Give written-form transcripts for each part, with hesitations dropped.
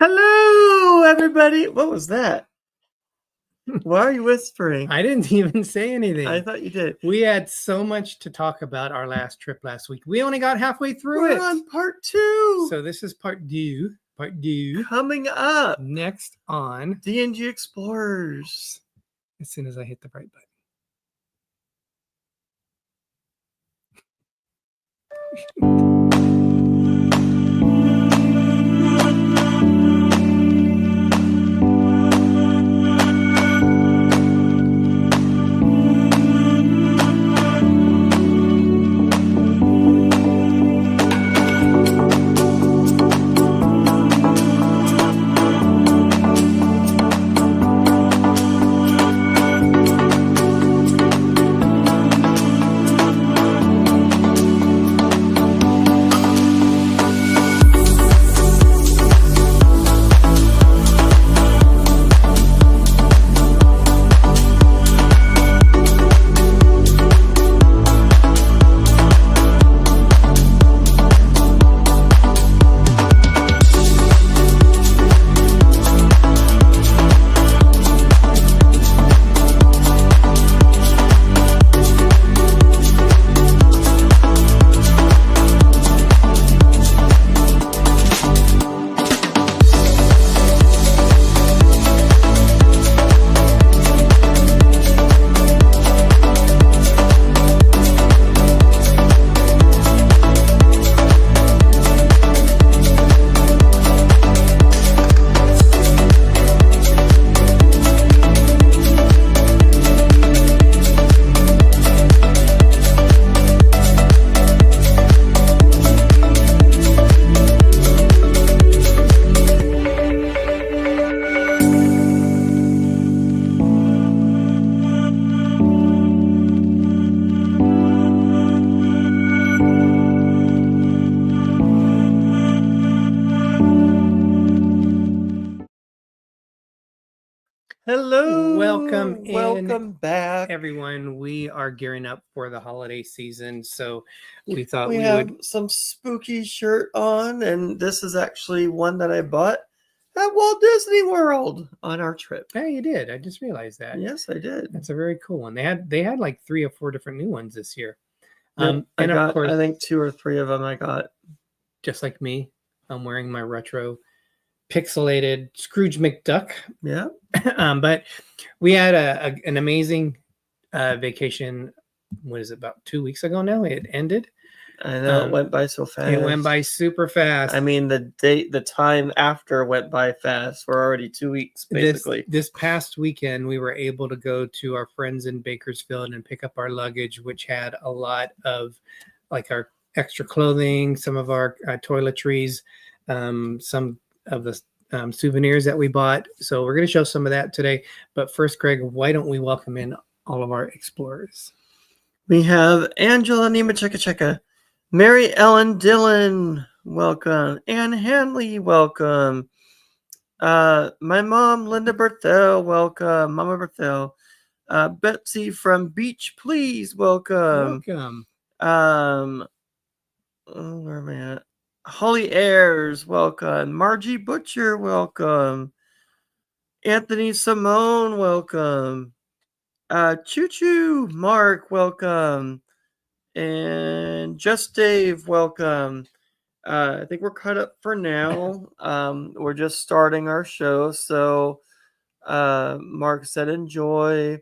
Hello, everybody. What was that? Why are you whispering? I didn't even say anything. I thought you did. We had so much to talk about our last trip last week. We only got halfway through We're it. on part 2. So this is part two. Coming up. Next on D&G Explorers. As soon as I hit the right button. Hello. Welcome back. Everyone, we are gearing up for the holiday season, so we thought we have some spooky shirt on, and this is actually one that I bought at Walt Disney World on our trip. Hey, you did. I just realized that. Yes, I did. That's a very cool one. They had like 3 or 4 different new ones this year. I think 2 or 3 of them I got. Just like me, I'm wearing my retro pixelated Scrooge McDuck. Yeah. But we had an amazing vacation. What is it, about 2 weeks ago now? It ended. I know, it went by so fast. It went by super fast. I mean, the time after went by fast. We're already 2 weeks, basically. This past weekend, we were able to go to our friends in Bakersfield and pick up our luggage, which had a lot of like our extra clothing, some of our toiletries, some of the souvenirs that we bought. So we're going to show some of that today. But first, Craig, why don't we welcome in all of our explorers? We have Angela Nima Cheka, Mary Ellen Dillon, welcome. Anne Hanley, welcome. My mom, Linda Berthel, welcome. Mama Berthel. Betsy from Beach Please, welcome. Welcome. Where am I at? Holly Ayers, welcome. Margie Butcher, welcome. Anthony Simone, welcome. Choo Choo, Mark, welcome. And Just Dave, welcome. I think we're caught up for now. We're just starting our show. So Mark said enjoy.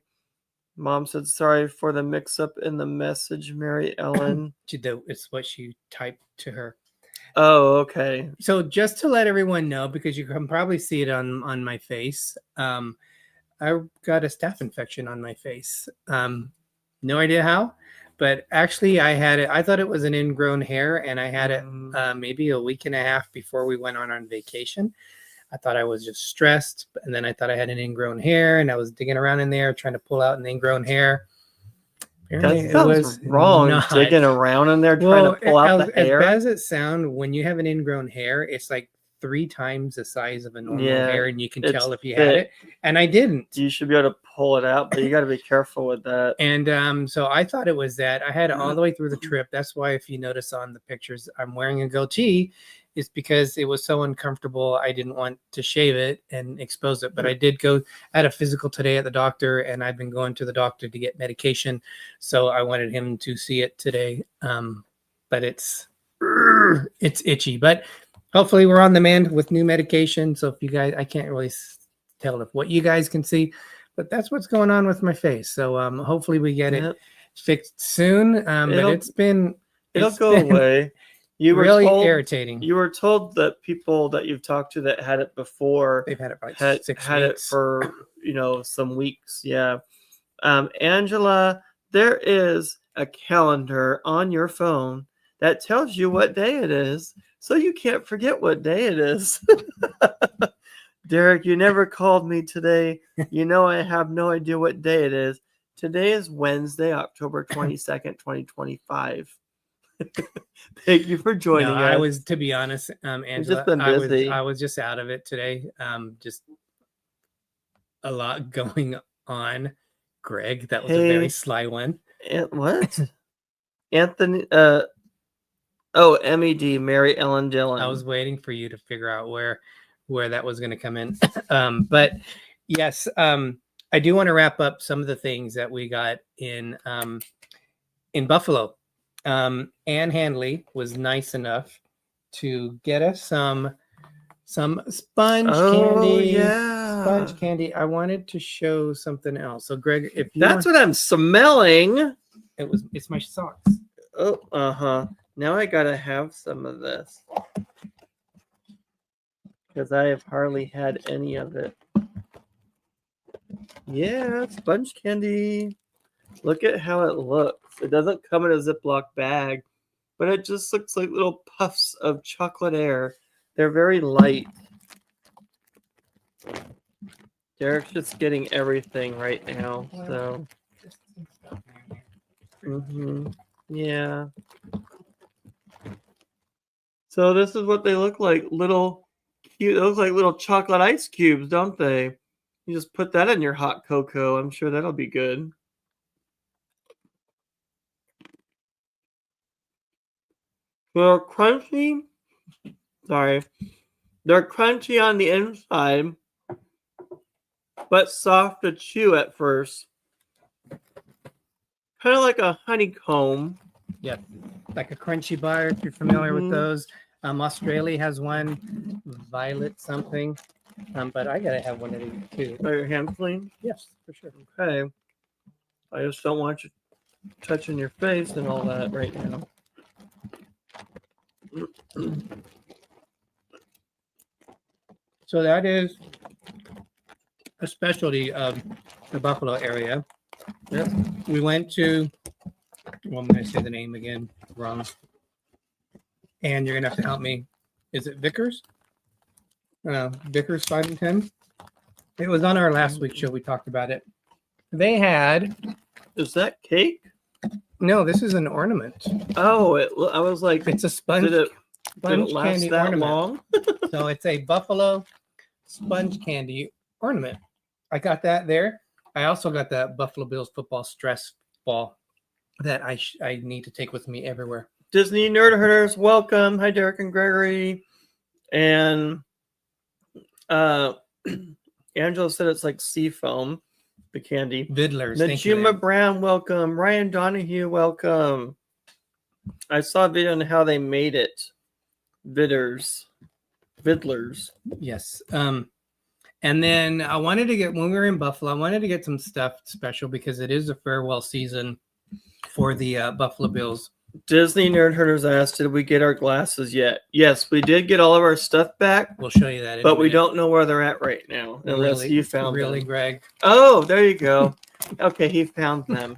Mom said sorry for the mix-up in the message, Mary Ellen. It's what she typed to her. Oh, okay. So just to let everyone know, because you can probably see it on my face, I got a staph infection on my face. No idea how, but actually I had it. I thought it was an ingrown hair, and I had it maybe a week and a half before we went on vacation. I thought I was just stressed, and then I thought I had an ingrown hair, and I was digging around in there trying to pull out an ingrown hair. That sounds wrong. Digging around in there trying to pull out the hair. As bad as it sounds, when you have an ingrown hair, it's like 3 times the size of a normal hair, and you can tell if you had it. And I didn't. You should be able to pull it out, but you got to be careful with that. And so I thought it was that. I had it all the way through the trip. That's why, if you notice on the pictures, I'm wearing a goatee, is because it was so uncomfortable. I didn't want to shave it and expose it, but I did go at a physical today at the doctor, and I've been going to the doctor to get medication. So I wanted him to see it today. But it's itchy, but hopefully we're on the mend with new medication. So if you guys, I can't really tell if what you guys can see, but that's what's going on with my face. So hopefully we get it fixed soon. But it'll go away. You were really told, irritating. You were told that people that you've talked to that had it before, they've had it for like 6 weeks. It for some weeks. Yeah. Angela, there is a calendar on your phone that tells you what day it is, so you can't forget what day it is. Derek, you never called me today. I have no idea what day it is. Today is Wednesday, October 22nd, 2025. Thank you for joining us. I was, to be honest, Angela, just been busy. I was just out of it today. Just a lot going on. Greg, that was a very sly one. What? Anthony, MED, Mary Ellen Dillon. I was waiting for you to figure out where that was going to come in. But yes, I do want to wrap up some of the things that we got in Buffalo. Ann Handley was nice enough to get us some sponge candy. Yeah. Sponge candy. I wanted to show something else. So Greg, if you what I'm smelling. It's my socks. Oh, now I gotta have some of this because I have hardly had any of it. Yeah, sponge candy. Look at how it looks. It doesn't come in a Ziploc bag, but it just looks like little puffs of chocolate air. They're very light. Derek's just getting everything right now. So, yeah. So this is what they look like. Little cute. They look like little chocolate ice cubes, don't they? You just put that in your hot cocoa. I'm sure that'll be good. They're crunchy. Sorry. They're crunchy on the inside, but soft to chew at first. Kind of like a honeycomb. Yeah, like a crunchy bar, if you're familiar with those. Australia has one, violet something. But I gotta have one of these too. Are your hands clean? Yes, for sure. Okay. I just don't want you touching your face and all that right now. So that is a specialty of the Buffalo area. Yep. We went to, well, I'm going to say the name again wrong. And you're going to have to help me. Is it Vickers? Vickers 5 and 10. It was on our last week's show. We talked about it. They had. Is that cake? No, this is an ornament. Oh, I was like, it's a sponge. Did it sponge last candy that ornament. long? So it's a Buffalo sponge candy ornament. I got that there. I also got that Buffalo Bills football stress ball that I need to take with me everywhere. Disney Nerd Herders, welcome. Hi, Derek and Gregory. And Angela said it's like sea foam, the candy. Vidlers. Najima Brown, welcome. Ryan Donahue, welcome. I saw a video on how they made it. Vidlers. Yes. And then I wanted to get, when we were in Buffalo, I wanted to get some stuff special because it is a farewell season for the Buffalo Bills. Disney Nerd Herders asked, did we get our glasses yet? Yes, we did get all of our stuff back. We'll show you that. But we don't know where they're at right now. Unless you found them. Greg? Oh, there you go. Okay, he found them.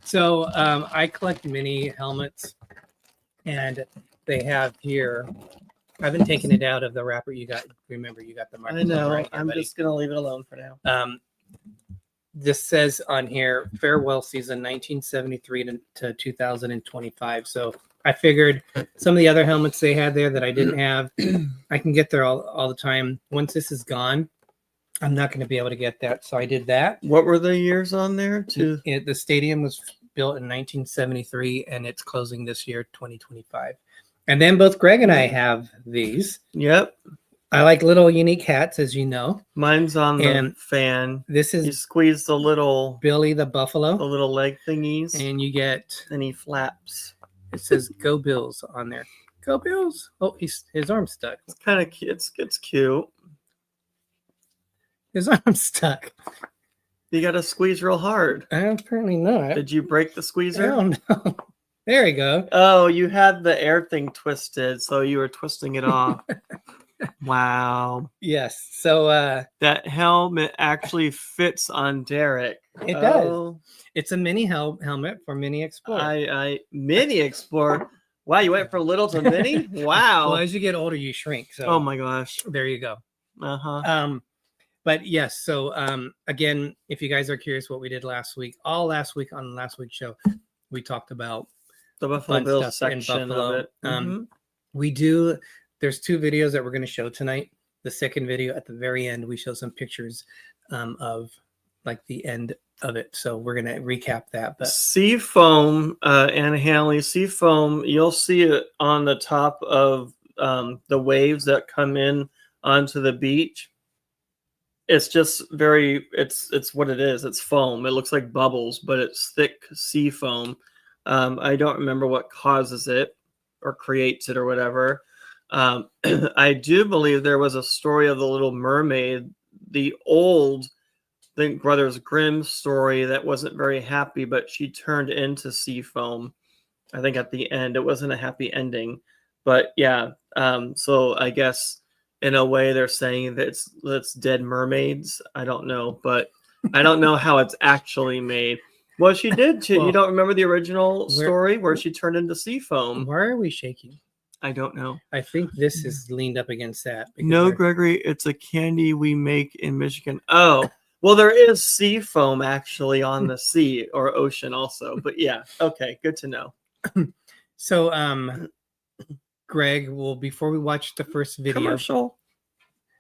So I collect mini helmets, and they have here. I haven't taken it out of the wrapper. You got. Remember, you got the marker. I know. Right here, I'm just gonna leave it alone for now. This says on here, farewell season 1973 to 2025. So I figured some of the other helmets they had there that I didn't have, I can get there all the time. Once this is gone, I'm not going to be able to get that. So I did that. What were the years on there? The stadium was built in 1973 and it's closing this year, 2025. And then both Greg and I have these. Yep. I like little unique hats, as you know. Mine's on And the fan. This You is squeeze the little Billy the Buffalo, leg thingies, and you get, and he flaps. it says "Go Bills" on there. Go Bills! Oh, his arm's stuck. It's kind of cute. It's cute. His arm's stuck. You got to squeeze real hard. Apparently not. Did you break the squeezer? Oh no! There we go. Oh, you had the air thing twisted, so you were twisting it off. Wow. Yes. So that helmet actually fits on Derek. It does. It's a mini helmet for Mini Explorer. I Mini Explorer. Wow, you went from little to mini? Wow. Well, as you get older, you shrink. So oh my gosh. There you go. Uh-huh. But yes, so again, if you guys are curious what we did last week, on last week's show, we talked about the Buffalo Bills section Buffalo. of it. We do. There's 2 videos that we're going to show tonight. The second video at the very end, we show some pictures of like the end of it. So we're going to recap that. But Seafoam and Hanley, Seafoam, you'll see it on the top of the waves that come in onto the beach. It's just it's what it is. It's foam. It looks like bubbles, but it's thick sea foam. I don't remember what causes it or creates it or whatever. I do believe there was a story of the Little Mermaid, the old, I think, Brothers Grimm story that wasn't very happy, but she turned into sea foam. I think at the end, it wasn't a happy ending, but yeah. So I guess in a way they're saying that it's dead mermaids. I don't know, but I don't know how it's actually made. Well, she did. Well, you don't remember the original story where she turned into sea foam? Why are we shaking? I don't know. I think this is leaned up against that. No, Gregory, it's a candy we make in Michigan. Oh, well, there is sea foam actually on the sea or ocean also. But yeah, okay, good to know. So, Greg, well, before we watch the first video, commercial.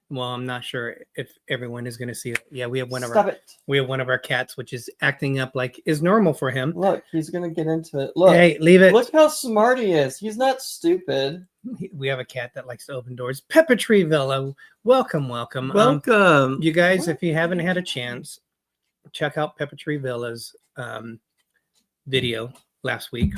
Well, I'm not sure if everyone is going to see it. Yeah, we have one of our cats, which is acting up like is normal for him. Look, he's going to get into it. Look, hey, leave it. Look how smart he is. He's not stupid. We have a cat that likes to open doors. Pepper Tree Villa, welcome. You guys, if you haven't had a chance, check out Pepper Tree Villa's video last week.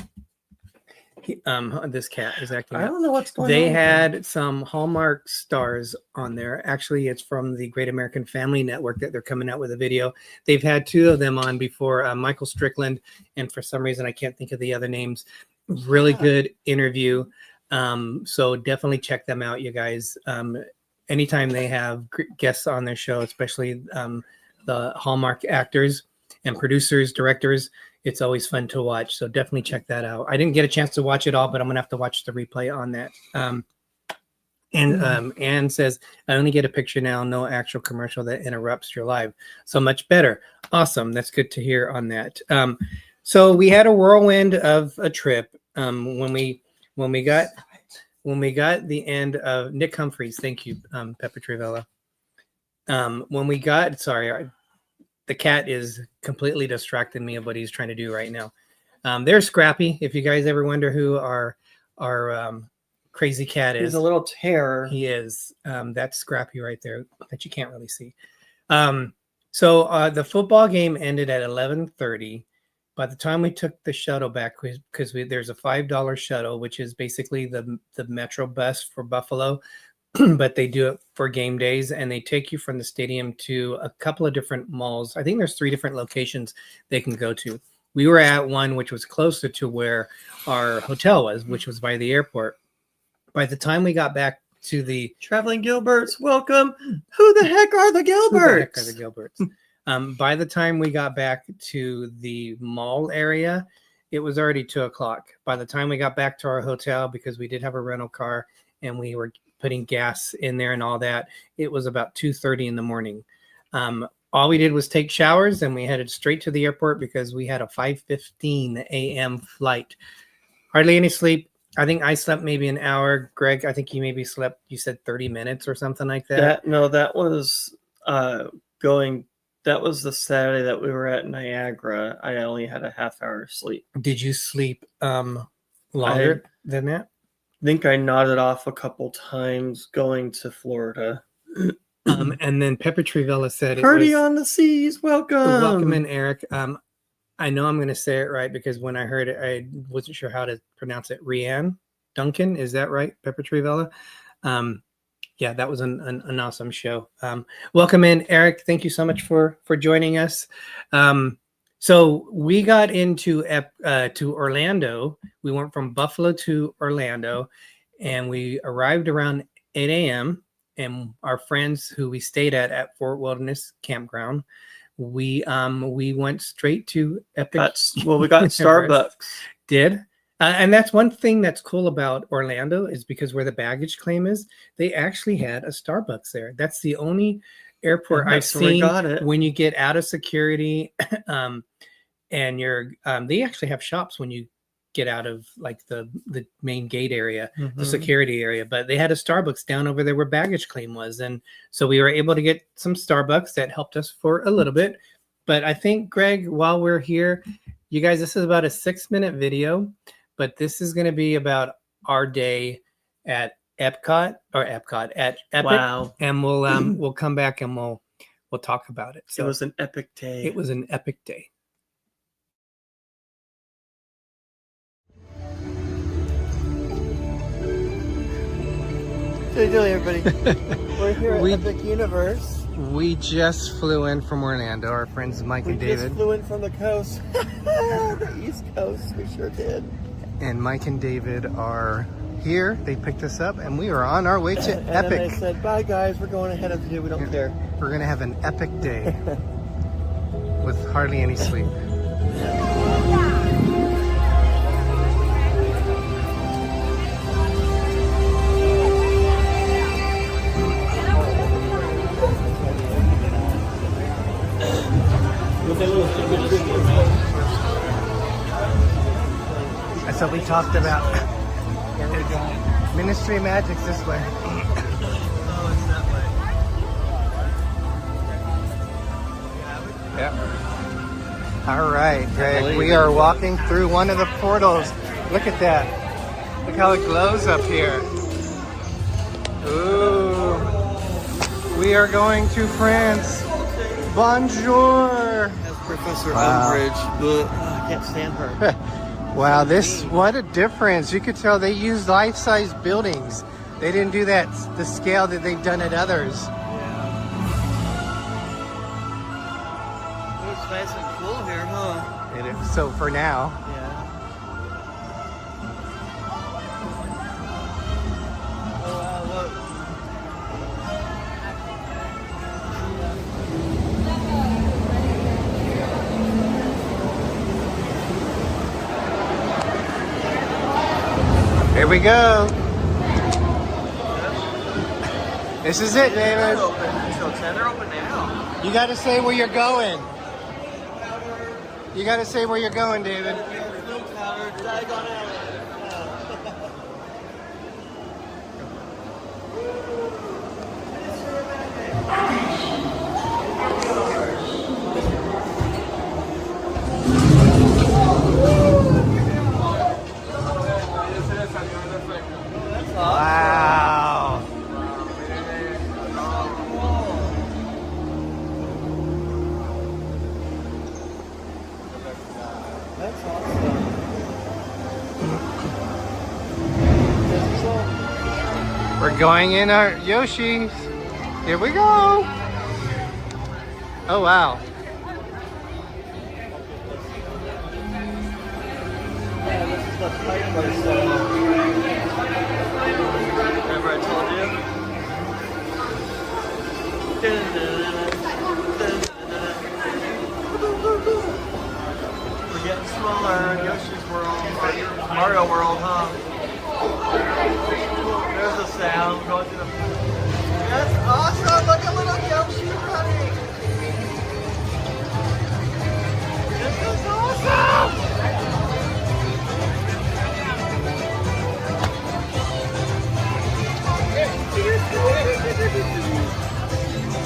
This cat is acting. I don't know what's going on. They had some Hallmark stars on there. Actually, it's from the Great American Family Network that they're coming out with a video. They've had 2 of them on before, Michael Strickland, and for some reason I can't think of the other names. Really good interview. So definitely check them out, you guys. Anytime they have guests on their show, especially the Hallmark actors and producers, directors, it's always fun to watch. So definitely check that out. I didn't get a chance to watch it all, but I'm going to have to watch the replay on that. Anne says, I only get a picture now, no actual commercial that interrupts your live. So much better. Awesome. That's good to hear on that. So we had a whirlwind of a trip. When we got the end of Nick Humphreys, thank you, Pepper Trivella. When we got, the cat is completely distracting me of what he's trying to do right now. There's Scrappy. If you guys ever wonder who our crazy cat is. He's a little terror. He is. That's Scrappy right there that you can't really see. So the football game ended at 11:30. By the time we took the shuttle back, because there's a $5 shuttle, which is basically the Metro bus for Buffalo, but they do it for game days, and they take you from the stadium to a couple of different malls. I think there's 3 different locations they can go to. We were at one which was closer to where our hotel was, which was by the airport. By the time we got back to the Traveling Gilberts, welcome. Who the heck are the Gilberts? By the time we got back to the mall area, it was already 2:00. By the time we got back to our hotel, because we did have a rental car and we were putting gas in there and all that, it was about 2:30 in the morning. All we did was take showers and we headed straight to the airport because we had a 5:15 a.m. flight. Hardly any sleep. I think I slept maybe an hour. Greg, I think you maybe slept, you said 30 minutes or something like that. That was that was the Saturday that we were at Niagara. I only had a half hour sleep. Did you sleep longer than that? think I nodded off a couple times going to Florida. And then Pepper Trivella said Party it was on the seas, welcome. welcome in, Eric. I know I'm going to say it right because when I heard it, I wasn't sure how to pronounce it. Rianne Duncan, is that right? Pepper Trivella. Yeah, that was an awesome show. Welcome in, Eric. Thank you so much for joining us. So we got into to Orlando. We went from Buffalo to Orlando, and we arrived around 8 a.m. And our friends who we stayed at Fort Wilderness Campground, we went straight to Epic. We got Starbucks. Did. And that's one thing that's cool about Orlando is because where the baggage claim is, they actually had a Starbucks there. That's the only airport I've seen when you get out of security, and you're they actually have shops when you get out of like the main gate area, the security area. But they had a Starbucks down over there where baggage claim was, and so we were able to get some Starbucks that helped us for a little bit. But I think, Greg, while we're here, you guys, this is about a 6-minute video. But this is going to be about our day at at Epic. Wow. And we'll come back and we'll talk about it. So it was an epic day. It was an epic day. How you doing, everybody? We're here at Epic Universe. We just flew in from Orlando. Our friends Mike and David. We just flew in from the coast. The East Coast. We sure did. And Mike and David are here. They picked us up, and we are on our way to and Epic. And they said, bye, guys. We're going ahead of you. We don't care. We're going to have an epic day with hardly any sleep. That's what we talked about. Ministry of Magic's this way. Oh, it's that way. Yep. All right, Greg. We are walking through one of the portals. Look at that. Look how it glows up here. Ooh. We are going to France. Bonjour. That's Professor Umbridge, but I can't stand her. Wow, what a difference. You could tell they used life-size buildings. They didn't do that, the scale that they've done at others. Yeah. It's nice and cool here, huh? It is. So for now. Yeah. Oh, wow, look. Here we go. This is it, David. So 10 are open now. You got to say where you're going. You got to say where you're going, David. Wow. That's awesome. We're going in our Yoshis. Here we go. Oh, wow. Yeah, this is the Piper. Remember I told you? We're getting smaller in Yoshi's World, Mario World, huh? There's a sound going through the... That's awesome! Look at little Yoshi running! This is awesome!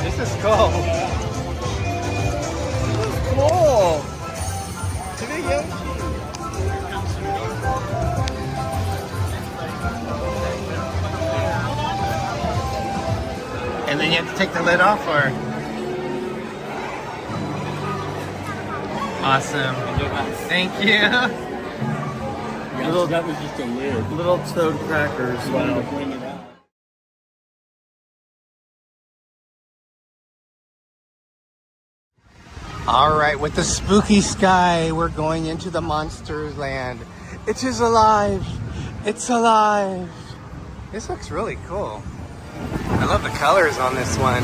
This is cool. This is cool. To be Yoshi. And then you have to take the lid off, or? Awesome. Thank you. Yeah, so that was just a lid. Little toad crackers. I wanted to bring it out. All right, with the spooky sky, we're going into the monster land. It is alive. It's alive. This looks really cool. I love the colors on this one.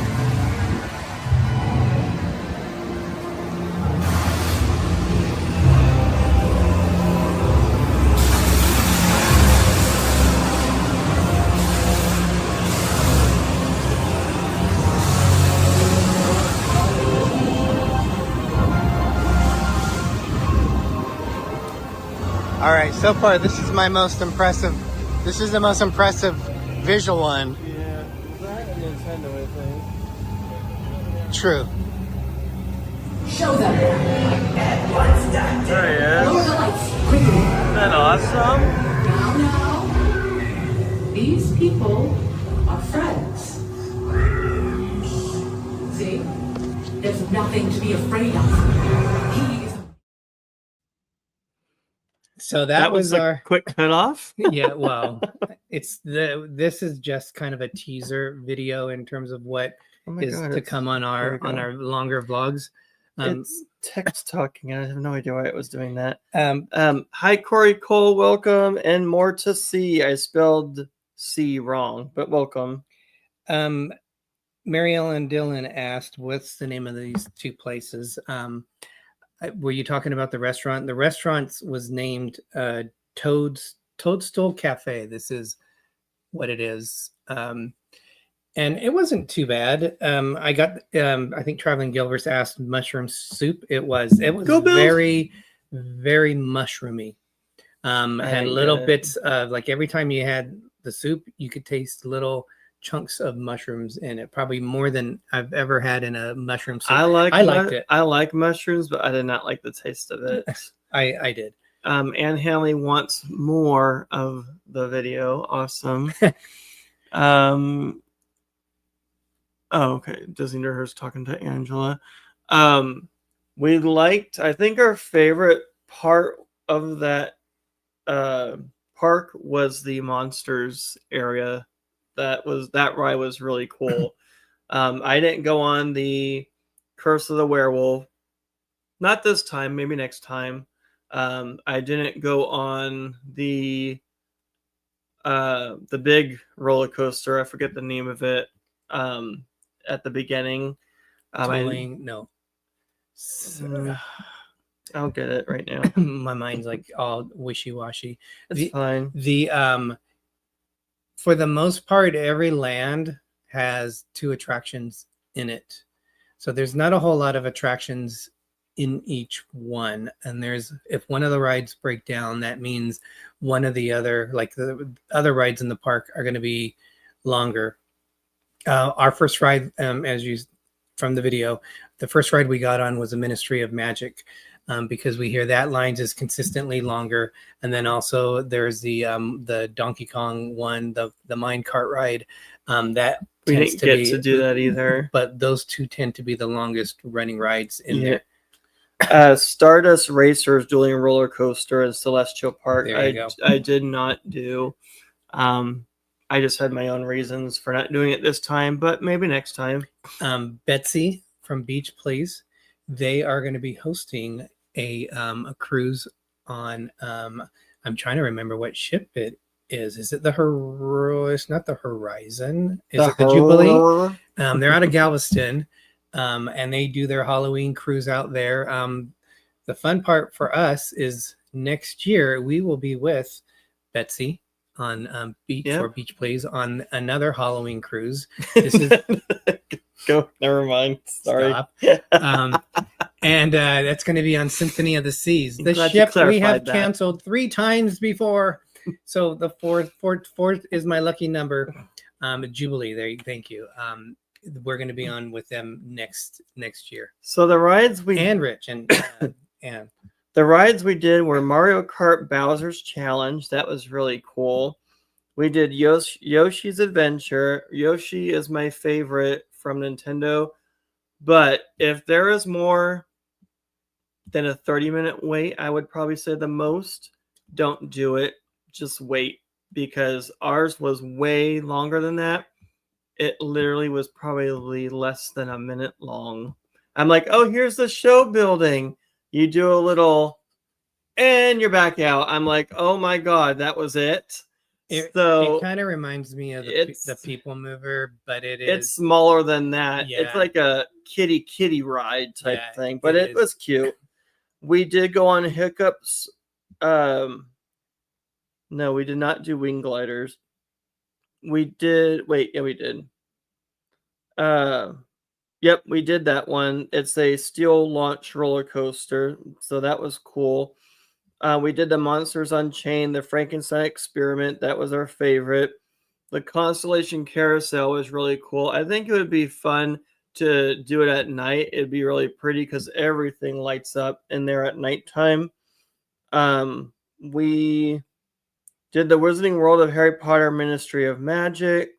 All right, so far this is my most impressive. This is the most impressive visual one. Yeah, is that a Nintendo, I think? True. Show them. There he Lower is. the lights quickly. Isn't that awesome? Now. These people are friends. See? There's nothing to be afraid of. He is. So that was a our quick cut off. yeah. Well, this is just kind of a teaser video in terms of what Oh my is God, to it's- come on there we go. our longer vlogs. It's text talking. I have no idea why it was doing that. Um, Hi, Corey Cole. Welcome. And more to see. I spelled C wrong, but welcome. Mary Ellen Dillon asked, "What's the name of these two places?" Were you talking about the restaurant? The restaurant was named Toadstool Cafe. This is what it is. And it wasn't too bad. I got, I think Traveling Gilbert asked mushroom soup. It was Go Bills. very, very mushroomy. Had didn't little get it. bits of, like, every time you had the soup, you could taste little chunks of mushrooms in it. Probably more than I've ever had in a mushroom soup. I liked it. I like mushrooms, but I did not like the taste of it. I did. Anne Hanley wants more of the video. Awesome. Oh, okay. Disney Nerd's talking to Angela. We liked, I think our favorite part of that park was the monsters area. That ride was really cool. I didn't go on the Curse of the Werewolf. Not this time, maybe next time. I didn't go on the big roller coaster. I forget the name of it. At the beginning. No. I'll get it right now. My mind's like all wishy-washy. It's fine. For the most part, every land has 2 attractions in it. So there's not a whole lot of attractions in each one. And if one of the rides break down, that means one of the other, like the other rides in the park, are going to be longer. Our first ride, from the video, the first ride we got on was a Ministry of Magic, because we hear that lines is consistently longer. And then also there's the Donkey Kong one, the mine cart ride. That We tends didn't get to do that either. But those 2 tend to be the longest running rides in there. Stardust Racers Dueling Roller Coaster in Celestial Park. There you go. I did not do. I just had my own reasons for not doing it this time, but maybe next time. Betsy from Beach Please, they are going to be hosting a cruise on. I'm trying to remember what ship it is. Is it the It's not the Horizon. Is it the Jubilee? They're out of Galveston, and they do their Halloween cruise out there. The fun part for us is next year we will be with Betsy on Beach Please on another Halloween cruise. This is go. Never mind. Sorry. Stop. And that's going to be on Symphony of the Seas. The ship we have canceled 3 times before. So the fourth is my lucky number. Jubilee. There. Thank you. We're going to be on with them next year. So the rides and Rich and and. The rides we did were Mario Kart Bowser's Challenge. That was really cool. We did Yoshi's Adventure. Yoshi is my favorite from Nintendo. But if there is more than a 30-minute wait, I would probably say the most, don't do it. Just wait. Because ours was way longer than that. It literally was probably less than a minute long. I'm like, oh, here's the show building. You do a little, and you're back out. I'm like, oh my God, that was it. It So kind of reminds me of the People Mover, but it's smaller than that. Yeah. It's like a kitty ride type Yeah, thing, but it is. was cute. We did go on Hiccups. No, we did not do wing gliders. We did. Wait, yeah, we did. Yep, we did that one. It's a steel launch roller coaster, so that was cool. We did the Monsters Unchained, the Frankenstein Experiment. That was our favorite. The Constellation Carousel was really cool. I think it would be fun to do it at night. It'd be really pretty because everything lights up in there at nighttime. We did the Wizarding World of Harry Potter Ministry of Magic.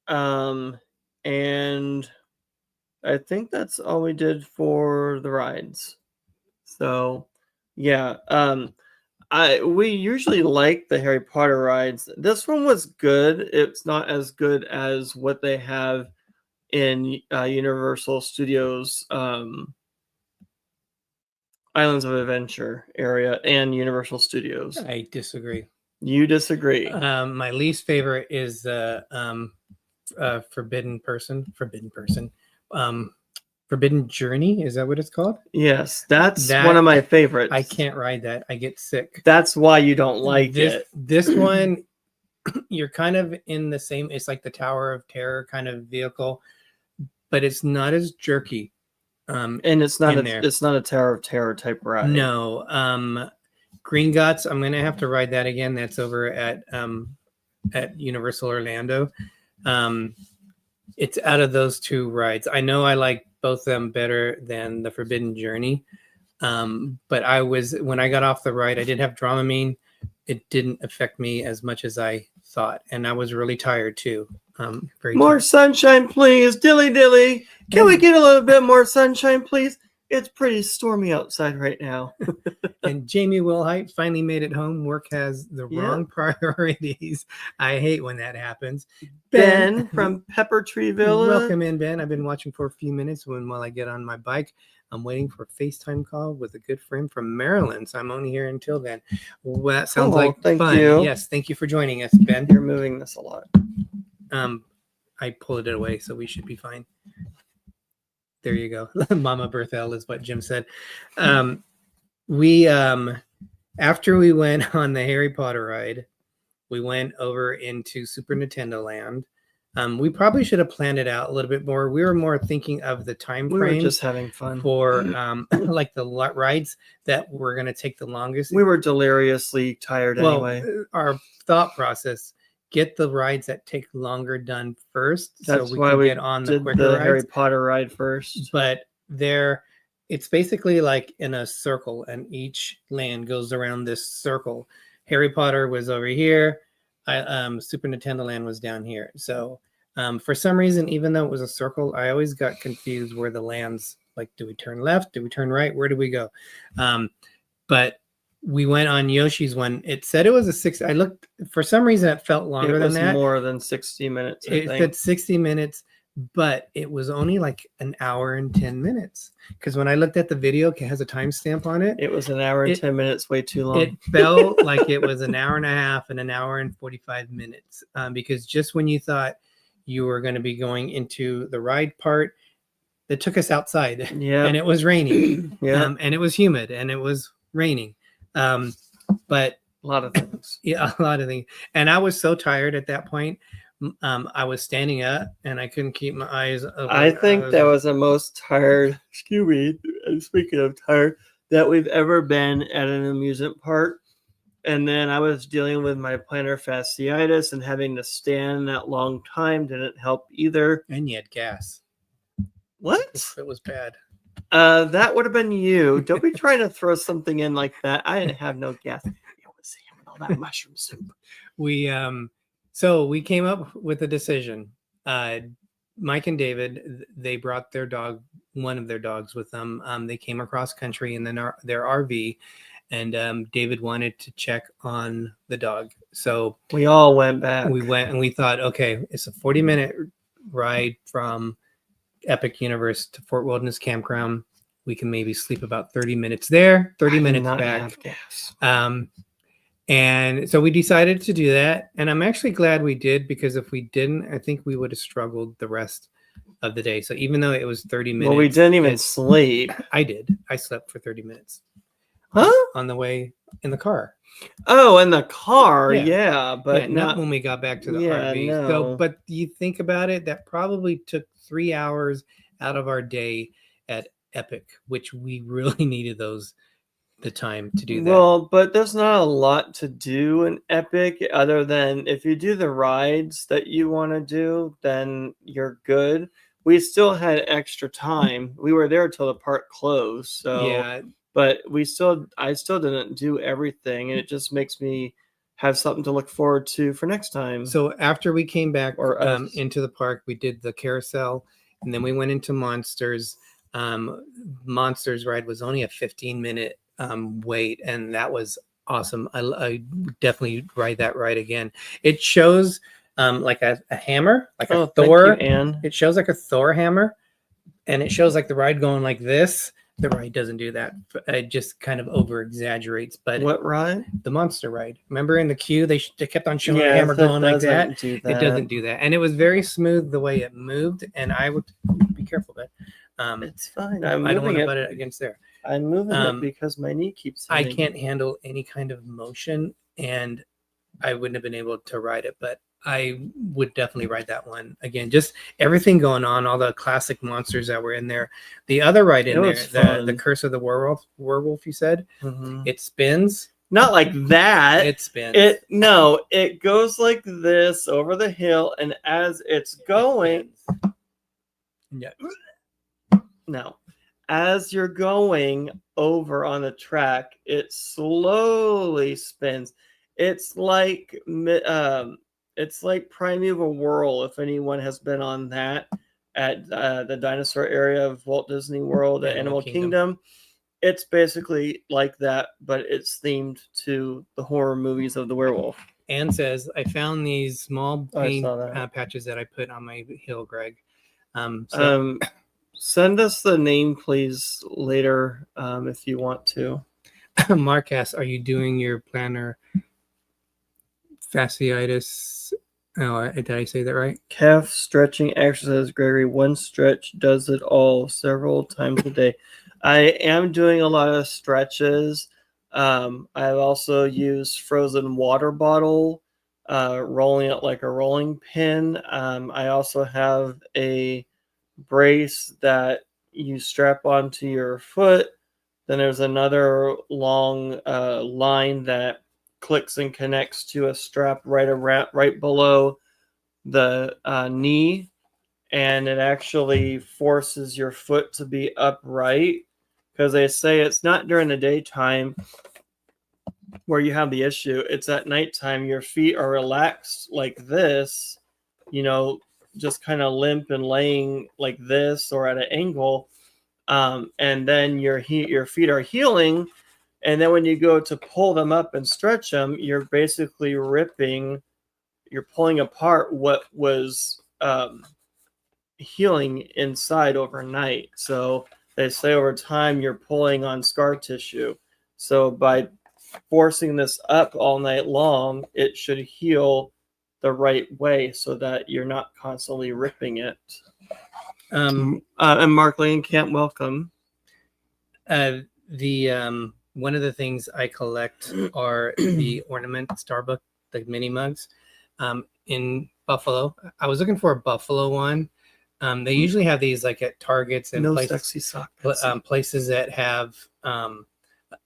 And I think that's all we did for the rides. So, yeah. We usually like the Harry Potter rides. This one was good. It's not as good as what they have in Universal Studios Islands of Adventure area and Universal Studios. I disagree. You disagree. My least favorite is Forbidden Journey. Is that what it's called? Yes, that's one of my favorites. I can't ride that. I get sick. That's why you don't like it. This one, you're kind of in the same. It's like the Tower of Terror kind of vehicle, but it's not as jerky. And it's not a Tower of Terror type ride. No. Green Guts, I'm gonna have to ride that again. That's over at Universal Orlando. It's out of those two rides. I know I like both of them better than the Forbidden Journey. But when I got off the ride, I did have Dramamine. It didn't affect me as much as I thought, and I was really tired too. More sunshine, please, dilly. Can we get a little bit more sunshine, please? It's pretty stormy outside right now. And Jamie Wilhite finally made it home. Work has the wrong priorities. I hate when that happens. Ben from Pepper Tree Villa. Welcome in, Ben. I've been watching for a few minutes while I get on my bike. I'm waiting for a FaceTime call with a good friend from Maryland, so I'm only here until then. Well, that sounds like thank fun. You. Yes, thank you for joining us, Ben. You're moving this a lot. I pulled it away, so we should be fine. There you go. Mama Berthel is what Jim said. We after we went on the Harry Potter ride, we went over into Super Nintendo Land. We probably should have planned it out a little bit more. We were more thinking of the time frame. We were just having fun for like the rides that were going to take the longest. We were deliriously tired anyway. Our thought process: get the rides that take longer done first. That's so we why can we get on the did quicker the rides. Harry Potter ride first. But it's basically like in a circle, and each land goes around this circle. Harry Potter was over here. Super Nintendo Land was down here. So for some reason, even though it was a circle, I always got confused where the lands, like, do we turn left? Do we turn right? Where do we go? But we went on Yoshi's one. It said it was a 6. I looked, for some reason, it felt longer than that. More than 60 minutes. It said 60 minutes, but it was only like an hour and 10 minutes. Because when I looked at the video, it has a timestamp on it. It was an hour and 10 minutes, way too long. It felt like it was an hour and a half and an hour and 45 minutes. Because just when you thought you were going to be going into the ride part, it took us outside. Yeah. And it was raining. Yeah. And it was humid and it was raining. But a lot of things. Yeah, a lot of things. And I was so tired at that point. I was standing up and I couldn't keep my eyes open. I think that was the most tired, speaking of tired, that we've ever been at an amusement park. And then I was dealing with my plantar fasciitis, and having to stand that long time didn't help either. And you had gas. What? It was bad. That would have been you. Don't be trying to throw something in like that. I didn't have no gas. It was him and all that mushroom soup. So we came up with a decision. Mike and David, they brought their dog, one of their dogs with them. They came across country in their RV, and David wanted to check on the dog. So We all went back. we went and we thought, okay, it's a 40-minute ride from Epic Universe to Fort Wilderness Campground. We can maybe sleep about 30 minutes there, 30 I did minutes not back. have gas. And so we decided to do that. And I'm actually glad we did, because if we didn't, I think we would have struggled the rest of the day. So even though it was 30 minutes. Well, we didn't even it's- sleep. I did. I slept for 30 minutes Huh? on the way in the car. Oh, in the car, Yeah. yeah, but Yeah, not when we got back to the Yeah, RV. no. So, but you think about it, that probably took 3 hours out of our day at Epic, which we really needed the time to do that. Well, but there's not a lot to do in Epic other than if you do the rides that you want to do, then you're good. We still had extra time. We were there till the park closed, so yeah, but I still didn't do everything, and it just makes me have something to look forward to for next time. so after we came back Or us. into the park, we did the carousel, and then we went into Monsters. Monsters ride was only a 15-minute wait, and that was awesome. I definitely ride that ride again. It shows like a hammer, like a Thor. Thank you, Anne. It shows like a Thor hammer, and it shows like the ride going like this. The ride doesn't do that. It just kind of over exaggerates. But What ride? the monster ride, remember in the queue, they kept on showing the Yeah, hammer going like doesn't that. do It doesn't do that, and it was very smooth the way it moved. And I would be careful, but It's fine. I I'm don't want moving to it. butt it against there. I'm moving Um, it because my knee keeps. I hitting. can't handle any kind of motion, and I wouldn't have been able to ride it, but I would definitely ride that one again. Just everything going on, all the classic monsters that were in there. The other ride in It there, was the fun. Curse of the Werewolf, you said, Mhm. it spins. Not like that. It spins. It goes like this over the hill, and as it's going, Yeah. no, as you're going over on the track, it slowly spins. It's like Primeval Whirl. If anyone has been on that at the dinosaur area of Walt Disney World at Animal Animal Kingdom, it's basically like that, but it's themed to the horror movies of the werewolf. Anne says, I found these small Oh, I paint saw that. patches that I put on my hill, Greg. Send us the name, please, later if you want to. Mark asks, are you doing your plantar fasciitis? Oh, did I say that right? Calf stretching exercise, Gregory. One stretch does it all several times a day. I am doing a lot of stretches. I've also used frozen water bottle, rolling it like a rolling pin. I also have a brace that you strap onto your foot. Then there's another long line that clicks and connects to a strap right below the knee, and it actually forces your foot to be upright, because they say it's not during the daytime where you have the issue. It's at nighttime. Your feet are relaxed like this, just kind of limp and laying like this or at an angle, and then your feet are healing. And then when you go to pull them up and stretch them, you're basically you're pulling apart what was healing inside overnight. So they say over time you're pulling on scar tissue. So by forcing this up all night long, it should heal the right way so that you're not constantly ripping it. And Mark Lane can't welcome. One of the things I collect are the ornament Starbucks, the mini mugs. In Buffalo, I was looking for a Buffalo one. They usually have these like at Targets and Sexy sock. places that have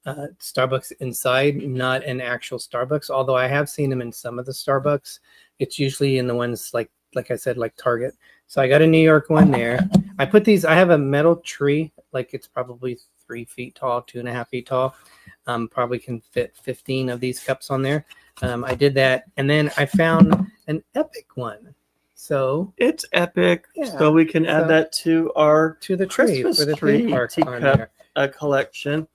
Starbucks inside, not an actual Starbucks. Although I have seen them in some of the Starbucks. It's usually in the ones like I said, like Target. So I got a New York one there. I put these. I have a metal tree, like it's probably 3 feet tall, 2.5 feet tall. Probably can fit 15 of these cups on there. I did that, and then I found an epic one. So it's epic. Yeah, So we can add that to our the tree Christmas for the tree theme park on teacup there. collection.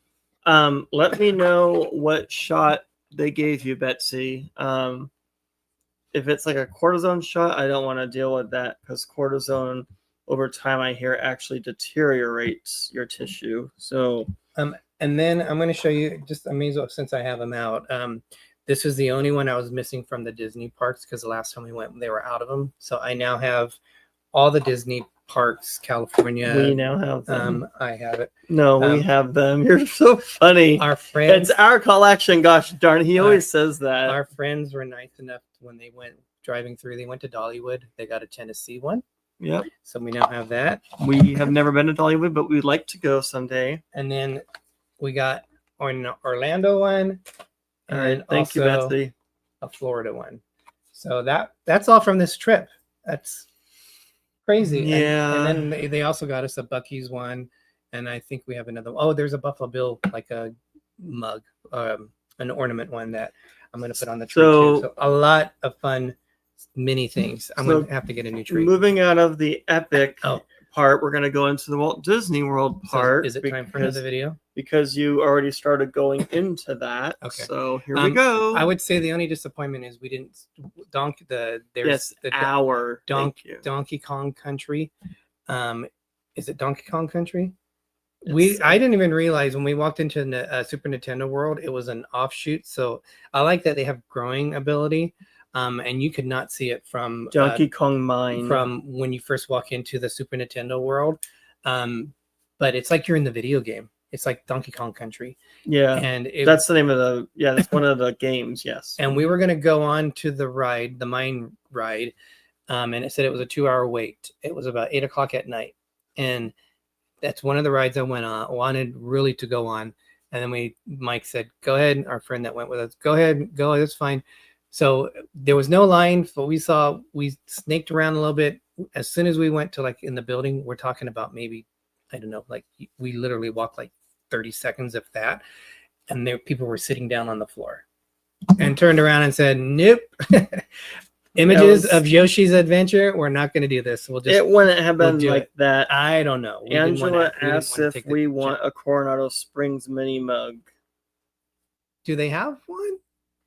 Let me know what shot they gave you, Betsy. If it's like a cortisone shot, I don't want to deal with that because cortisone over time, I hear, actually deteriorates your tissue. So, and then I'm going to show you just amazing since I have them out. This is the only one I was missing from the Disney parks because the last time we went, they were out of them. So I now have all the Disney parks, California. we now have them. I have it. No, we have them. You're so funny. Our friends. It's our collection. Gosh darn it. He always says that. Our friends were nice enough when they went driving through. They went to Dollywood. They got a Tennessee one. Yep. So we now have that. We have never been to Dollywood, but we'd like to go someday. And then we got an Orlando one. All right. Thank you, Betsy. A Florida one. So that's all from this trip. That's crazy. Yeah. And then they also got us a Buc-ee's one. And I think we have another. Oh, there's a Buffalo Bill, like a mug, an ornament one that I'm going to put on the tree too. So a lot of fun mini things. I'm going to have to get a new tree. Moving out of the epic part, we're going to go into the Walt Disney World part. So is it time for another video? Because you already started going into that. Okay. So here we go. I would say the only disappointment is we didn't Donkey Kong Country. Is it Donkey Kong Country? I didn't even realize when we walked into the Super Nintendo World, it was an offshoot. So I like that they have growing ability. And you could not see it from Donkey Kong Mine from when you first walk into the Super Nintendo World. But it's like you're in the video game. It's like Donkey Kong Country. Yeah. And that's the name of that's one of the games. Yes. And we were going to go on to the ride, the mine ride. And it said it was a 2-hour wait. It was about 8:00 at night. And that's one of the rides I wanted really to go on. And then Mike said, go ahead. Our friend that went with us, go ahead, go. That's fine. So there was no line, but we snaked around a little bit. As soon as we went to like in the building, we're talking about maybe, I don't know, like we literally walked like 30 seconds, if that. And people were sitting down on the floor and turned around and said, nope. Images of Yoshi's Adventure. We're not going to do this. It wouldn't have been like that. I don't know. Angela asked if we want a Coronado Springs mini mug. Do they have one?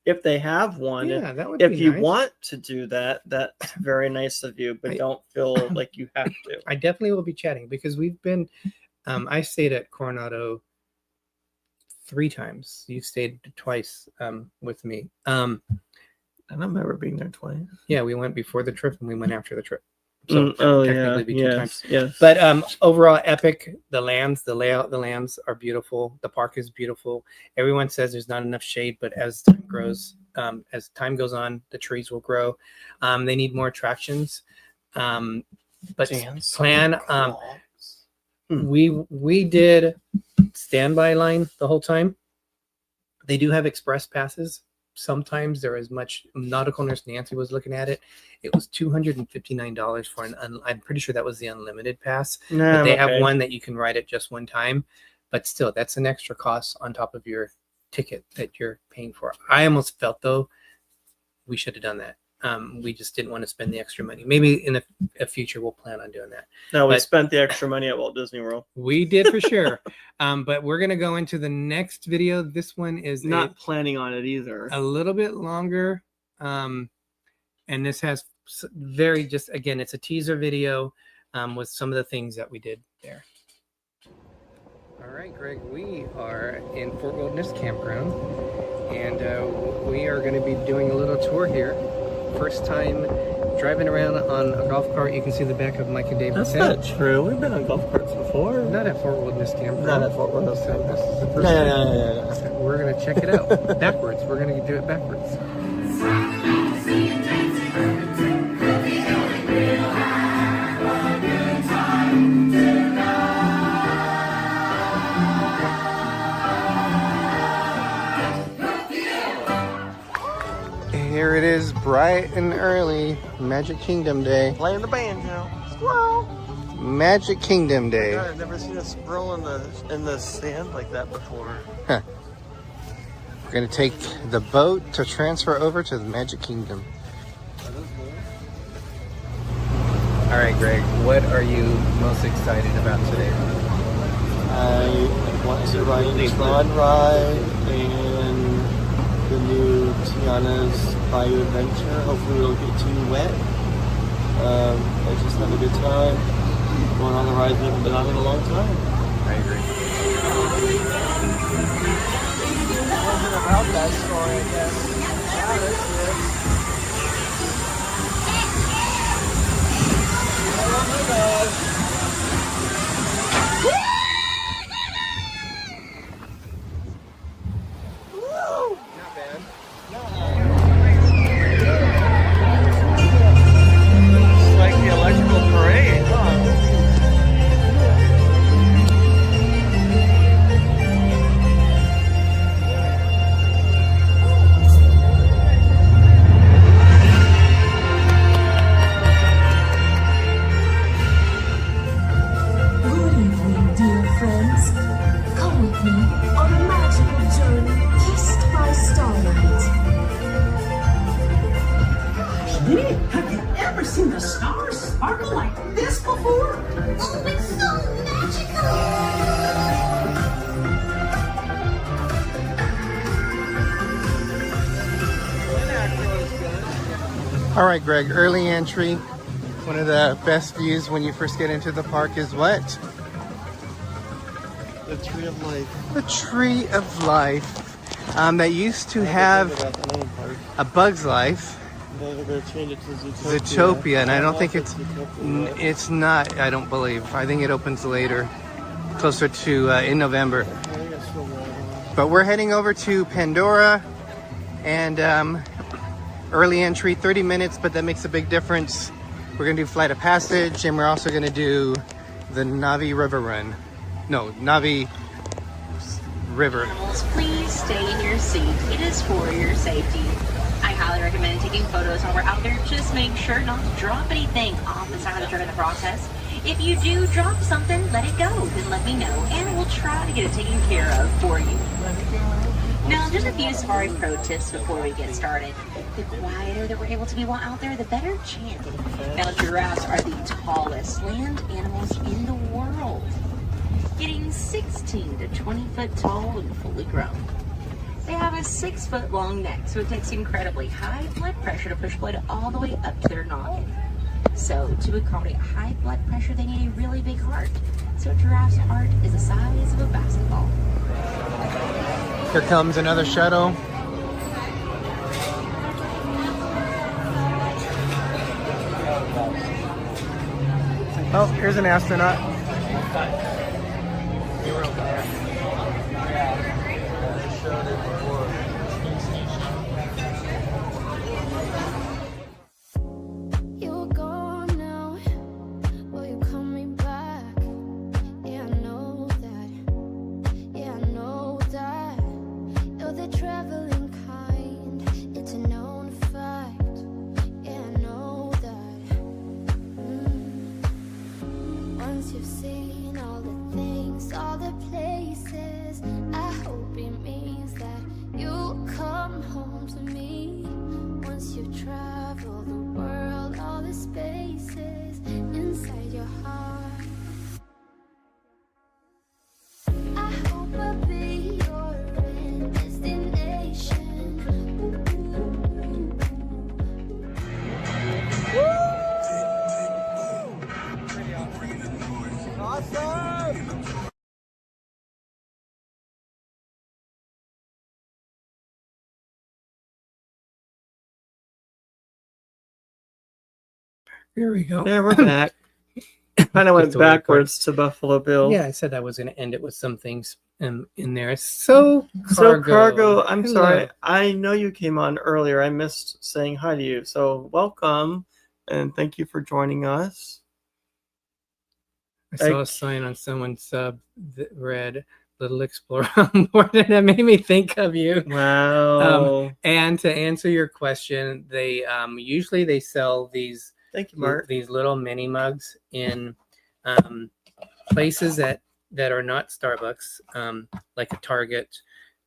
If they have one, yeah, that would be if you nice. want to do that, that's very nice of you, but don't feel like you have to. I definitely will be chatting because we've been, I stayed at Coronado 3 times. You stayed twice with me. I don't remember being there twice. Yeah, we went before the trip and we went after the trip. So yes. But overall, epic. The lands, the layout, the lands are beautiful. The park is beautiful. Everyone says there's not enough shade, but as time grows, as time goes on, the trees will grow. They need more attractions. But plan. We did standby line the whole time. They do have express passes. Sometimes they're as much. Nautical Nurse Nancy was looking at it. It was $259 for I'm pretty sure that was the unlimited pass. But they have one that you can ride it just one time. But still, that's an extra cost on top of your ticket that you're paying for. I almost felt, though, we should have done that. We just didn't want to spend the extra money. Maybe in a future we'll plan on doing that. No, we spent the extra money at Walt Disney World. We did for sure. But we're going to go into the next video. This one is not planning on it either. A little bit longer. And this has again, it's a teaser video with some of the things that we did there. All right, Greg, we are in Fort Wilderness Campground. And we are going to be doing a little tour here. First time driving around on a golf cart. You can see the back of Mike and David's head. That's not true. We've been on golf carts before. Not at Fort Wilderness Campground. Not at Fort Wilderness Campground. This is the first time. Yeah. We're going to check it out backwards. We're going to do it backwards. Here it is, bright and early, Magic Kingdom Day. Playing the banjo. Squirrel. Magic Kingdom Day. God, I've never seen a squirrel in the sand like that before. Huh. We're gonna take the boat to transfer over to the Magic Kingdom. All right, Greg, what are you most excited about today? I want to ride the Tron ride and the new Tiana's Bayou Adventure. Hopefully we don't get too wet. Let's just have a good time. Going on the rides we haven't been on in a long time. I agree. That wasn't about that story, I guess. Yeah, that's it. Oh my God. Not bad. It's like the electrical parade, huh? Good evening, dear friends. Come with me on a magical journey kissed by starlight. Minnie, have you ever seen the stars sparkle like this before? Oh, it's so magical! All right, Greg, early entry. One of the best views when you first get into the park is what? The Tree of Life. The Tree of Life. That used to have a Bug's Life. They're going to change it to Zootopia. Zootopia, and I don't think it's Zootopia yet. it's not. I don't believe. I think it opens later, closer to in November. I think it's still there. But we're heading over to Pandora, and early entry, 30 minutes, but that makes a big difference. We're gonna do Flight of Passage, and we're also gonna do the Navi River Run. No, Navi River. Animals, please stay in your seat. It is for your safety. I highly recommend taking photos when we're out there. Just make sure not to drop anything off the side of the truck in the process. If you do drop something, let it go. Then let me know, and we'll try to get it taken care of for you. Now, just a few safari pro tips before we get started. The quieter that we're able to be while out there, the better chance. Now, giraffes are the tallest land animals in the world, getting 16 to 20 foot tall and fully grown. They have a 6 foot long neck, so it takes incredibly high blood pressure to push blood all the way up to their noggin. So, to accommodate high blood pressure, they need a really big heart. So, a giraffe's heart is the size of a basketball. Here comes another shuttle. Oh, here's an astronaut. You're gone now. Will you call me back? Yeah, I know that. Yeah, I know that. You're the traveling kind. It's a known fact. Yeah, I know that. Once you've seen all the things, all the places, I hope it means that you'll come home to me. Once you've traveled the world, all the spaces inside your heart, I hope I'll be your end destination. Awesome! Here we go. There, we're back. Kind of went Just a little backwards to Buffalo Bill. Yeah, I said I was going to end it with some things in there. So Cargo, I'm Hello. sorry. I know you came on earlier. I missed saying hi to you. So welcome and thank you for joining us. I saw a sign on someone's sub that read "Little Explorer" on board, and that made me think of you. Wow. And to answer your question, they usually they sell these Thank you, Mark. these little mini mugs in places that are not Starbucks, like a Target,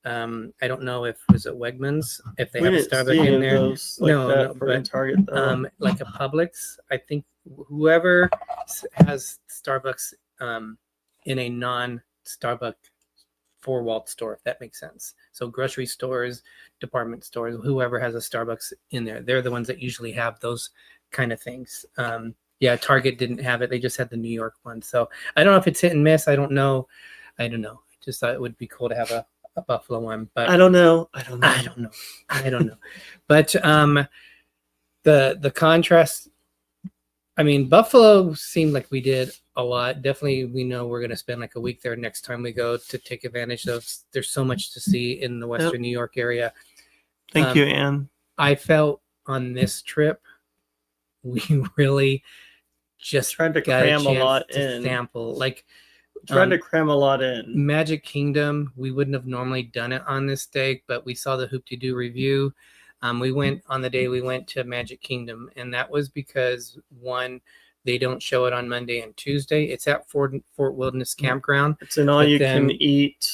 I don't know if was it Wegmans, if they We have a didn't see Starbucks any in of there. those like No, that no, for in but Target though. like a Publix. I think whoever has Starbucks in a non-Starbucks for Walt store, if that makes sense. So grocery stores, department stores, whoever has a Starbucks in there, they're the ones that usually have those kind of things. Yeah, Target didn't have it. They just had the New York one. So I don't know if it's hit and miss. I don't know. I just thought it would be cool to have a Buffalo one, but I don't know. I don't know. But the contrast, I mean, Buffalo seemed like we did a lot. Definitely, we know we're going to spend like a week there next time we go to take advantage of. There's so much to see in the Western New York area. Thank you, Anne. I felt on this trip, we really just Tried to got cram a chance lot to in. sample. Like Tried to cram a lot in. Magic Kingdom, we wouldn't have normally done it on this day, but we saw the Hoop-de-Doo review. We went on the day we went to Magic Kingdom, and that was because one, they don't show it on Monday and Tuesday. It's at Fort Wilderness Campground. It's an all-you-can-eat,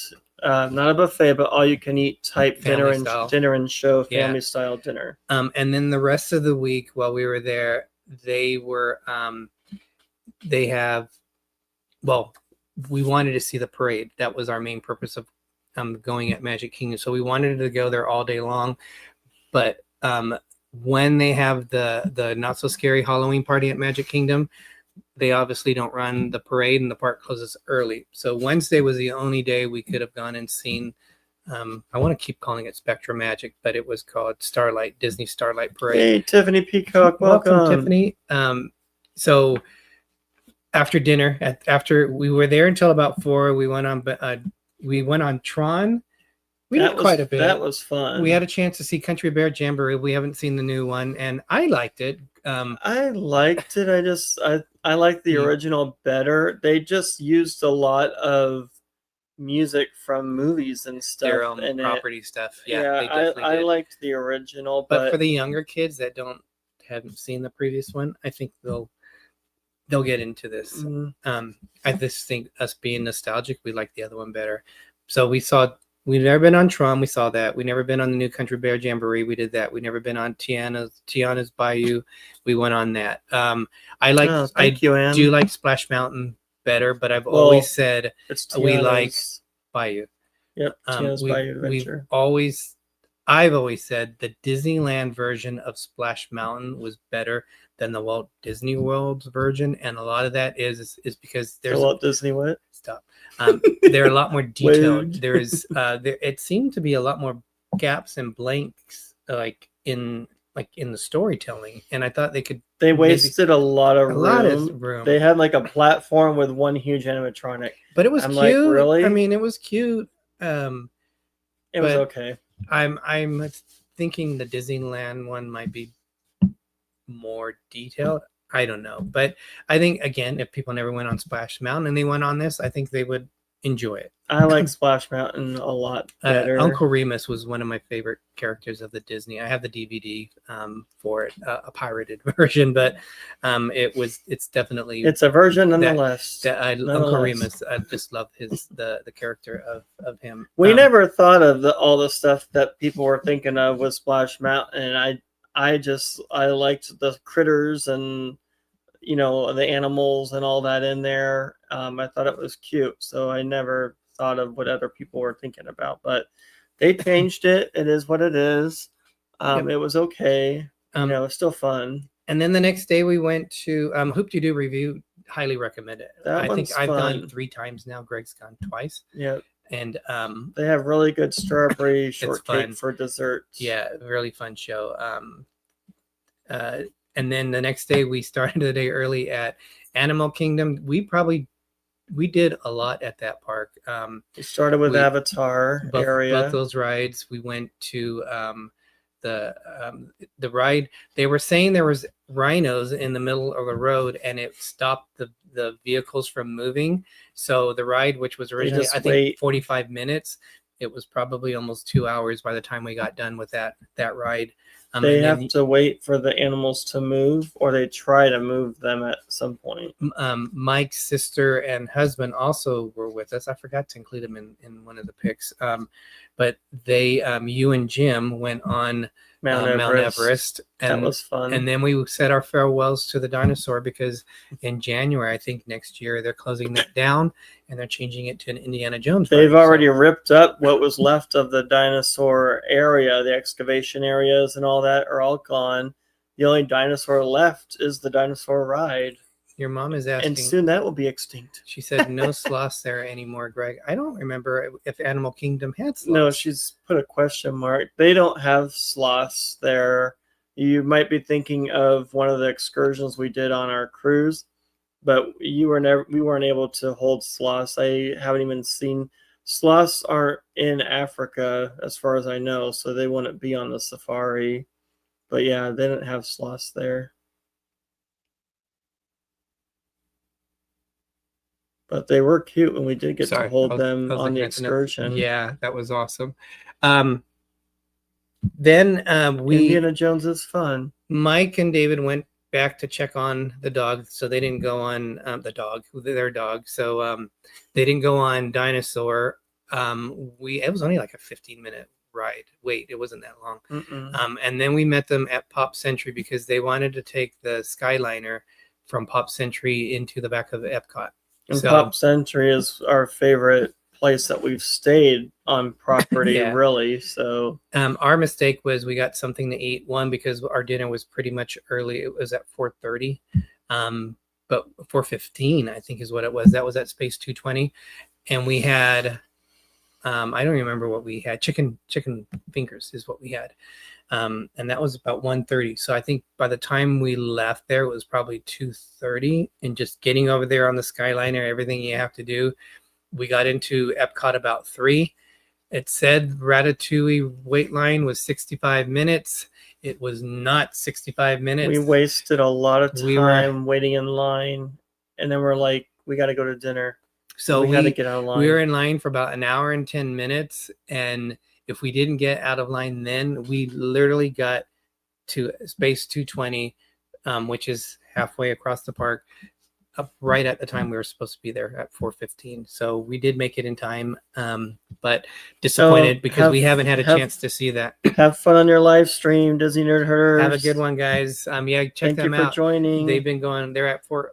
not a buffet, but all-you-can-eat type dinner and show, family style dinner. And then the rest of the week while we were there, they have, well, we wanted to see the parade. That was our main purpose of going at Magic Kingdom. So we wanted to go there all day long. But when they have the not so scary Halloween party at Magic Kingdom, they obviously don't run the parade and the park closes early. So Wednesday was the only day we could have gone and seen. I want to keep calling it Spectra Magic, but it was called Starlight, Disney Starlight Parade. Hey, Tiffany Peacock, welcome. Tiffany. So after dinner, after we were there until about 4, we went on Tron. We did quite a bit. That was fun. We had a chance to see Country Bear Jamboree. We haven't seen the new one, and I liked it. I liked it. I liked the original better. They just used a lot of music from movies and stuff. Their own property stuff. Yeah, I liked the original, but for the younger kids that haven't seen the previous one, I think they'll get into this. Mm-hmm. I just think us being nostalgic, we like the other one better. So we've never been on Tron. We saw that. We've never been on the new Country Bear Jamboree. We did that. We've never been on Tiana's Bayou. We went on that. I do like Splash Mountain better, but I've always said we like Bayou. Yep, Tiana's Bayou Adventure. I've always said the Disneyland version of Splash Mountain was better than the Walt Disney World's version, and a lot of that is because there's Walt Disney what? Stop. They're a lot more detailed. It seemed to be a lot more gaps and blanks, like in the storytelling, and I thought they wasted a lot of room. They had like a platform with one huge animatronic, but it was cute. Like, really? I mean, it was cute. It was okay. I'm thinking the Disneyland one might be more detailed. I don't know, but I think again, if people never went on Splash Mountain and they went on this, I think they would enjoy it. I like Splash Mountain a lot better. Uncle Remus was one of my favorite characters of the Disney. I have the DVD for it, a pirated version, but it's definitely a version nonetheless. Uncle Remus, I just love the character of him. We never thought of all the stuff that people were thinking of with Splash Mountain, and I liked the critters and the animals and all that in there. I thought it was cute, so I never thought of what other people were thinking about, but they changed it. It is what it is. It was okay. It's still fun. And then the next day we went to Hoop-de-Doo review. Highly recommend it. I think I've gone 3 times now. Greg's gone twice. Yeah. And they have really good strawberry shortcake for dessert. Yeah, really fun show. And then the next day we started the day early at Animal Kingdom. We did a lot at that park. We started with Avatar area. Both those rides. We went to the ride. They were saying there was rhinos in the middle of the road, and it stopped the vehicles from moving. So the ride, which was originally I think 45 minutes, it was probably almost 2 hours by the time we got done with that ride. They and have then, to wait for the animals to move, or they try to move them at some point. Mike's sister and husband also were with us. I forgot to include them in one of the pics. But they, you and Jim went on Mount Everest, That and was fun. and then we said our farewells to the dinosaur because in January, I think next year, they're closing that down and they're changing it to an Indiana Jones. They've ride, already so- ripped up what was left of the dinosaur area. The excavation areas and all that are all gone. The only dinosaur left is the dinosaur ride. Your mom is asking. And soon that will be extinct. She said no sloths there anymore, Greg. I don't remember if Animal Kingdom had sloths. No, she's put a question mark. They don't have sloths there. You might be thinking of one of the excursions we did on our cruise, but we weren't able to hold sloths. I haven't even seen sloths aren't in Africa as far as I know, so they wouldn't be on the safari. But yeah, they didn't have sloths there. But they were cute when we did get to hold them on the excursion. Yeah, that was awesome. Then Indiana Jones is fun. Mike and David went back to check on the dog, so they didn't go on their dog. So they didn't go on Dinosaur. It was only like a 15-minute ride. Wait, it wasn't that long. And then we met them at Pop Century because they wanted to take the Skyliner from Pop Century into the back of Epcot. And Pop Century is our favorite place that we've stayed on property, really. So our mistake was we got something to eat. One, because our dinner was pretty much early. It was at 4:30, but 4:15 I think is what it was. That was at Space 220, and we had I don't remember what we had. Chicken fingers is what we had. And that was about 1:30. So I think by the time we left there, it was probably 2:30. And just getting over there on the Skyliner, everything you have to do, we got into Epcot about 3. It said Ratatouille wait line was 65 minutes. It was not 65 minutes. We wasted a lot of time waiting in line, and then we're like, we got to go to dinner. So we had to get out of line. We were in line for about an hour and 10 minutes, and if we didn't get out of line then, we literally got to Space 220, which is halfway across the park, up right at the time we were supposed to be there at 4:15. So we did make it in time, but disappointed because we haven't had a chance to see that. Have fun on your live stream, Disney Nerd Herders. Have a good one, guys. Check them out. Thank you for joining. They've been going. They're at Fort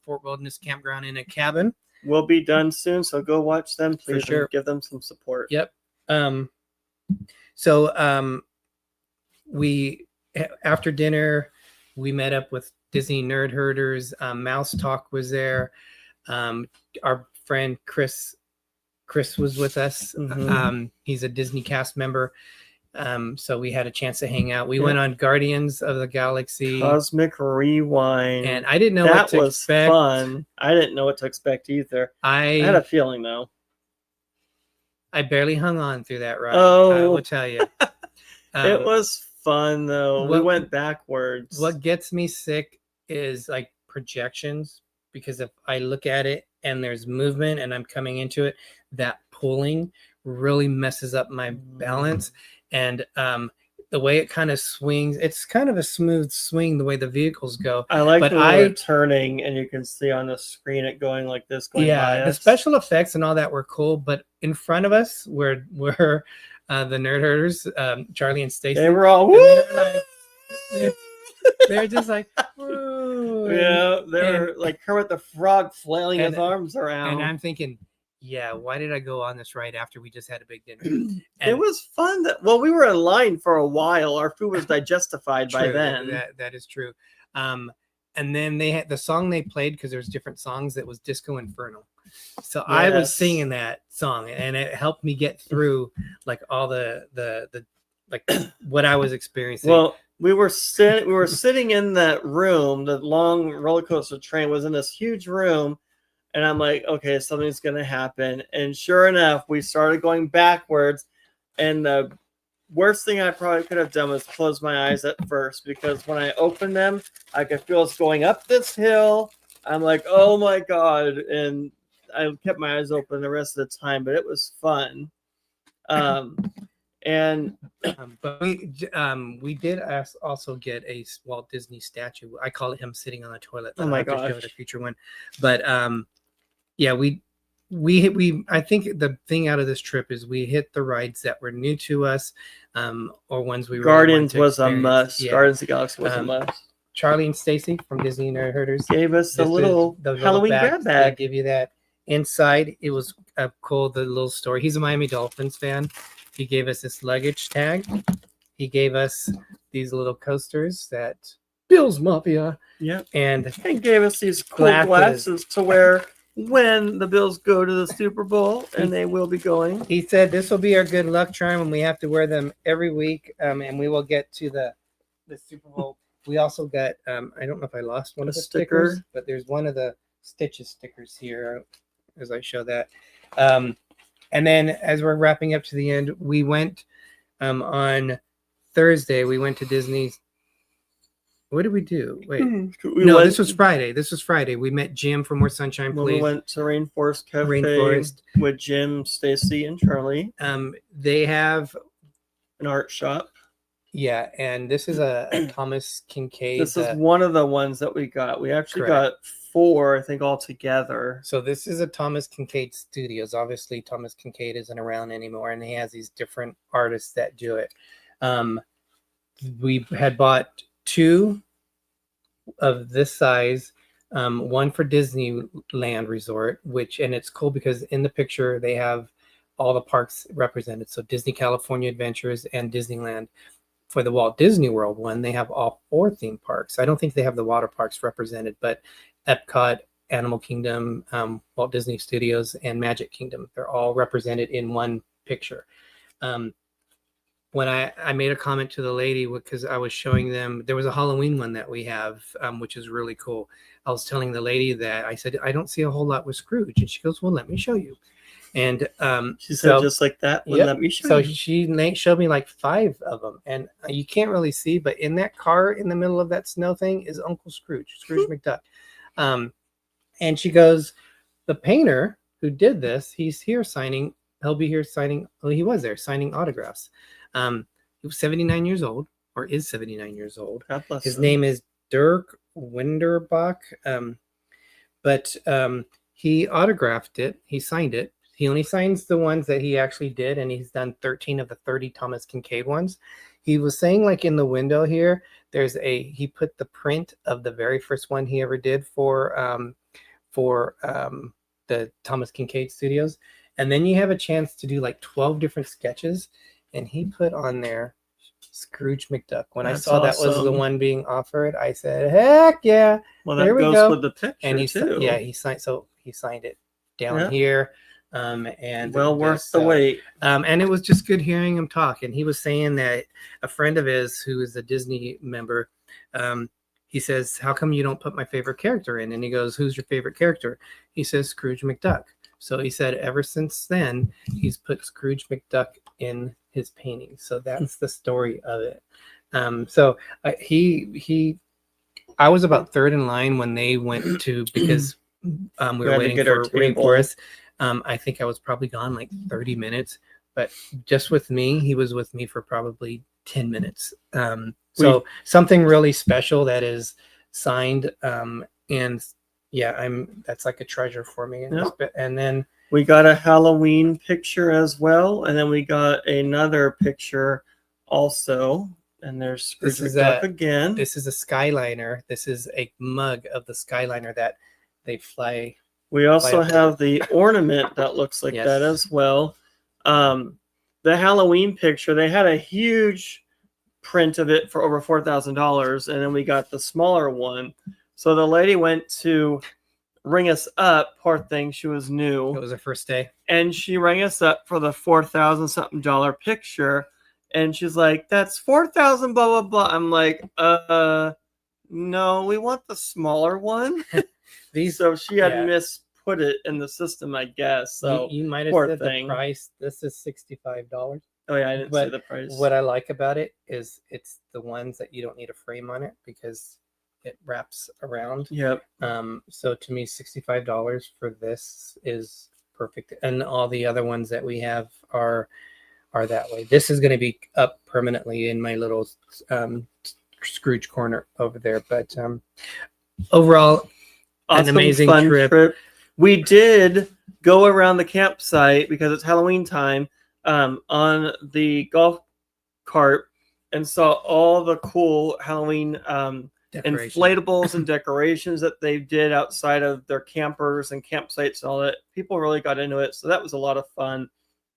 Wilderness Campground in a cabin. We'll be done soon, so go watch them, please. For sure. And give them some support. Yep. So we after dinner we met up with Disney Nerd Herders. Mouse Talk was there. Our friend Chris was with us. He's a Disney cast member. So we had a chance to hang out. We went on Guardians of the Galaxy Cosmic Rewind, and I didn't know what to expect. Fun. I didn't know what to expect either. I had a feeling though. I barely hung on through that ride. Oh, I will tell you. It was fun though. We went backwards. What gets me sick is like projections, because if I look at it and there's movement and I'm coming into it, that pulling really messes up my balance. And the way it kind of swings, it's kind of a smooth swing the way the vehicles go. I like when we're turning and you can see on the screen it going like this. Going by the special effects and all that were cool, but in front of us were the Nerd Herders, Charlie and Stacy. They were all they're just like, woo. Yeah, they're like Kermit the Frog flailing his arms around. And I'm thinking, yeah, why did I go on this ride after we just had a big dinner? It was fun. We were in line for a while. Our food was digestified by then. That is true. And then they had the song they played, because there's different songs, that was Disco Inferno. So I was singing that song, and it helped me get through like all the like what I was experiencing. Well, we were sitting in that room. The long roller coaster train was in this huge room. And I'm like, okay, something's going to happen. And sure enough, we started going backwards. And the worst thing I probably could have done was close my eyes at first, because when I opened them, I could feel us going up this hill. I'm like, oh my God. And I kept my eyes open the rest of the time, but it was fun. And But we did also get a Walt Disney statue. I call it him sitting on the toilet. Oh I'll my have to show gosh. it a future one. But yeah, we I think the thing out of this trip is we hit the rides that were new to us, or ones we really Guardians wanted to was a experience. must. Yeah. Guardians of the Galaxy was a Um, must. Charlie and Stacy from Disney Nerd Herders Gave us a this is little the little Halloween bag. grab They bag. give you that. Inside, it was cool. The little story. He's a Miami Dolphins fan. He gave us this luggage tag. He gave us these little coasters that Bill's Mafia. Yep. And And gave us these cool Glasses. glasses to wear when the Bills go to the Super Bowl, and they will be going. he said this will be our good luck charm, and we have to wear them every week. And we will get to the Super Bowl. We also got I don't know if I lost one A of the sticker. stickers, but there's one of the Stitches stickers here as I show that. And then as we're wrapping up to the end, we went on Thursday. We went to Disney's. What did we do? Wait, this was Friday. This was Friday. We met Jim from More Sunshine when Please. we went to Rainforest Cafe Rainforest. with Jim, Stacy, and Charlie. They have An art shop. Yeah, and this is a Thomas Kincaid. This is one of the ones that we got. We actually got 4, I think, all together. So this is a Thomas Kincaid Studios. Obviously, Thomas Kincaid isn't around anymore, and he has these different artists that do it. We had bought 2 of this size, one for Disneyland Resort, and it's cool because in the picture they have all the parks represented. So Disney California Adventures and Disneyland. For the Walt Disney World one, they have all 4 theme parks. I don't think they have the water parks represented, but Epcot, Animal Kingdom, Walt Disney Studios, and Magic Kingdom, they're all represented in one picture. When I made a comment to the lady because I was showing them, there was a Halloween one that we have, which is really cool. I was telling the lady that I said, I don't see a whole lot with Scrooge. And she goes, well, let me show you. And she said just like that. Well, let me show you. She showed me like 5 of them, and you can't really see, but in that car in the middle of that snow thing is Uncle Scrooge McDuck. And she goes, the painter who did this, he's here signing. He'll be here signing. Well, he was there signing autographs. He was 79 years old, or is 79 years old. God bless His him. name is Dirk Winderbach. But he autographed it. He signed it. He only signs the ones that he actually did, and he's done 13 of the 30 Thomas Kincaid ones. He was saying, like in the window here, he put the print of the very first one he ever did for the Thomas Kincaid Studios, and then you have a chance to do like 12 different sketches, and he put on there Scrooge McDuck. When I saw that was the one being offered, I said, "Heck yeah!" Well, that there we goes go. with the picture And he too. he signed. So he signed it down here. And well worth the wait. And it was just good hearing him talk. And he was saying that a friend of his who is a Disney member, he says, how come you don't put my favorite character in? And he goes, who's your favorite character? He says, Scrooge McDuck. So he said ever since then, he's put Scrooge McDuck in his painting. So that's the story of it. I was about 3rd in line when they went to, because we were waiting for Rainforest. I think I was probably gone like 30 minutes, but just with me, he was with me for probably 10 minutes. So something really special that is signed. And yeah, that's like a treasure for me. And then we got a Halloween picture as well. And then we got another picture also. And there's Scrooge McDuck again. This is a Skyliner. This is a mug of the Skyliner that they fly. We also have the ornament that looks like that as well. The Halloween picture, they had a huge print of it for over $4,000, and then we got the smaller one. So the lady went to ring us up. Poor thing, she was new. It was her first day, and she rang us up for the $4,000 something picture, and she's like, "That's $4,000, blah blah blah." I'm like, no, we want the smaller one." So she had misput it in the system, I guess. So you might have said the price. This is $65. Oh yeah, I didn't say the price. What I like about it is it's the ones that you don't need a frame on it because it wraps around. Yep. So to me, $65 for this is perfect, and all the other ones that we have are are that way. This is going to be up permanently in my little Scrooge corner over there. But overall, an amazing fun trip. We did go around the campsite because it's Halloween time on the golf cart and saw all the cool Halloween inflatables and decorations that they did outside of their campers and campsites and all that. People really got into it, so that was a lot of fun.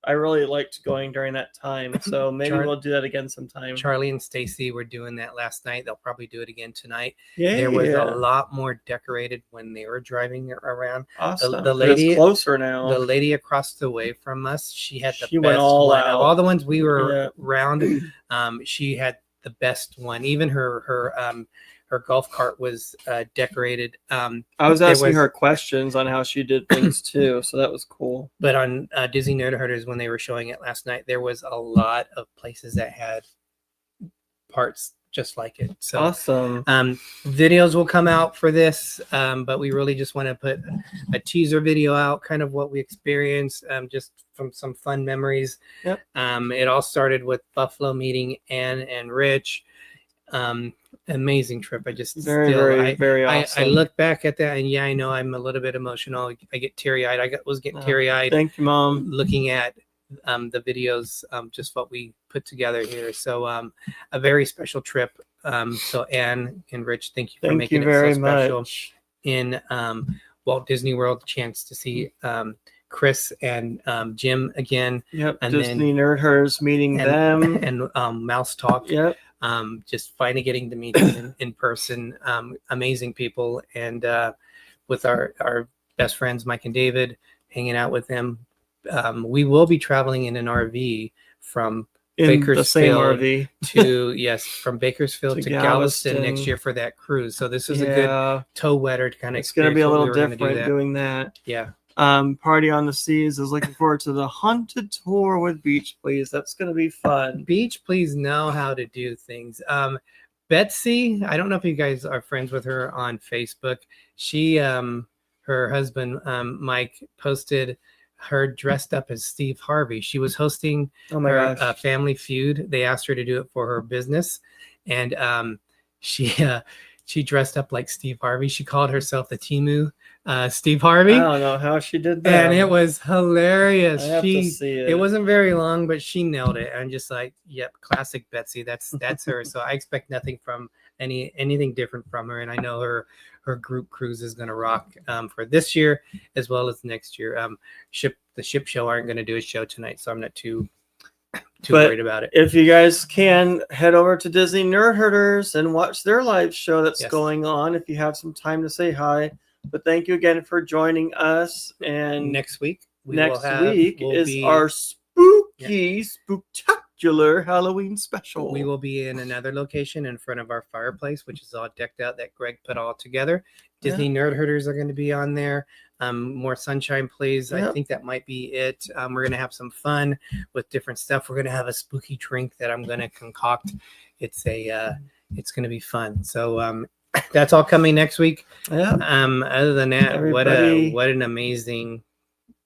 I really liked going during that time, so maybe we'll do that again sometime. Charlie and Stacy were doing that last night. They'll probably do it again tonight. Yeah, there was a lot more decorated when they were driving around. Awesome. The lady it's closer now. The lady across the way from us, she had the She best went all one out. of all the ones we were around. She had the best one. Even her golf cart was decorated. I was asking her questions on how she did things too, so that was cool. But on Disney Nerd Herders, when they were showing it last night, there was a lot of places that had parts just like it. So awesome. Videos will come out for this, but we really just want to put a teaser video out, kind of what we experienced, just from some fun memories. Yep. It all started with Buffalo meeting Ann and Rich. Amazing trip. I just very awesome. I look back at that, and yeah, I know I'm a little bit emotional. I get teary-eyed. was getting teary-eyed. Thank you, Mom. Looking at the videos, just what we put together here. So a very special trip. So Ann and Rich, thank you for making it so special. Much. In Walt Disney World, chance to see Chris and Jim again. Yep. And Disney Nerd Herders meeting them. And Mouse Talk. Yep. Just finally getting to meet them in person. Amazing people. And with our best friends, Mike and David, hanging out with them. We will be traveling in an RV from Bakersfield from Bakersfield to Galveston next year for that cruise. So this is a good tow wetter to kind of. It's going to be a little different doing that. Yeah. Party on the Seas is looking forward to the haunted tour with Beach Please. That's going to be fun. Beach Please know how to do things. Betsy, I don't know if you guys are friends with her on Facebook. She, her husband, Mike, posted her dressed up as Steve Harvey. She was hosting her Family Feud. They asked her to do it for her business, and she dressed up like Steve Harvey. She called herself the Temu Steve Harvey. I don't know how she did that, and it was hilarious. I have to see it. It wasn't very long, but she nailed it. I'm just like, yep, classic Betsy. That's her. So I expect nothing from anything different from her, and I know her group cruise is going to rock for this year as well as next year. The ship show aren't going to do a show tonight, so I'm not too worried about it. If you guys can, head over to Disney Nerd Herders and watch their live show that's going on if you have some time to say hi. But thank you again for joining us. And next week is our spooky, spooktacular Halloween special. We will be in another location in front of our fireplace, which is all decked out that Greg put all together. Disney Nerd Herders are going to be on there. More sunshine, please. I think that might be it. We're going to have some fun with different stuff. We're going to have a spooky drink that I'm going to concoct. It's going to be fun. So that's all coming next week. Yeah. Other than that, what an amazing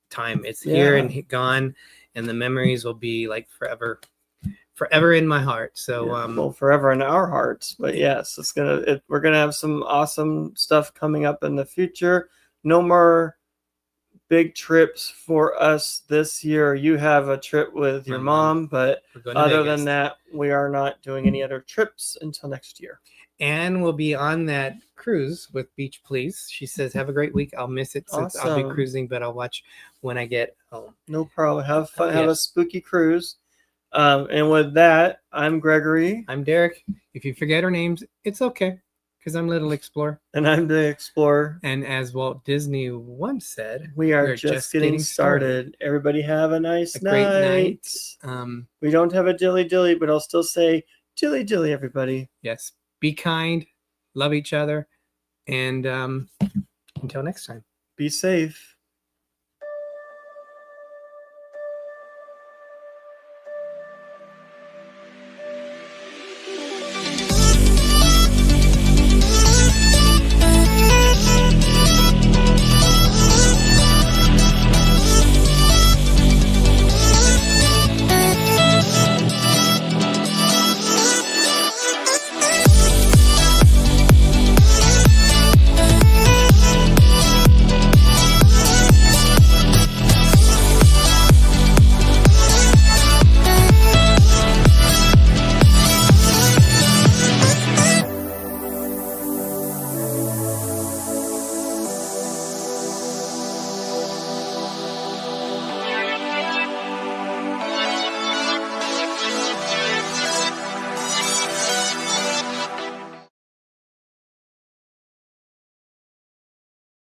time. It's here and gone, and the memories will be like forever in my heart. So forever in our hearts. But yes, we're gonna have some awesome stuff coming up in the future. No more big trips for us this year. You have a trip with your mom, but other than that, we are not doing any other trips until next year. And we'll be on that cruise with Beach Please. She says, have a great week. I'll miss it since I'll be cruising, but I'll watch when I get home. No problem. Have fun. Have a spooky cruise. And with that, I'm Gregory. I'm Derek. If you forget our names, it's okay, because I'm Little Explorer. And I'm the Explorer. And as Walt Disney once said, we are just getting started. Everybody have a nice night. Great night. We don't have a dilly, but I'll still say dilly, everybody. Yes. Be kind, love each other, and until next time. Be safe.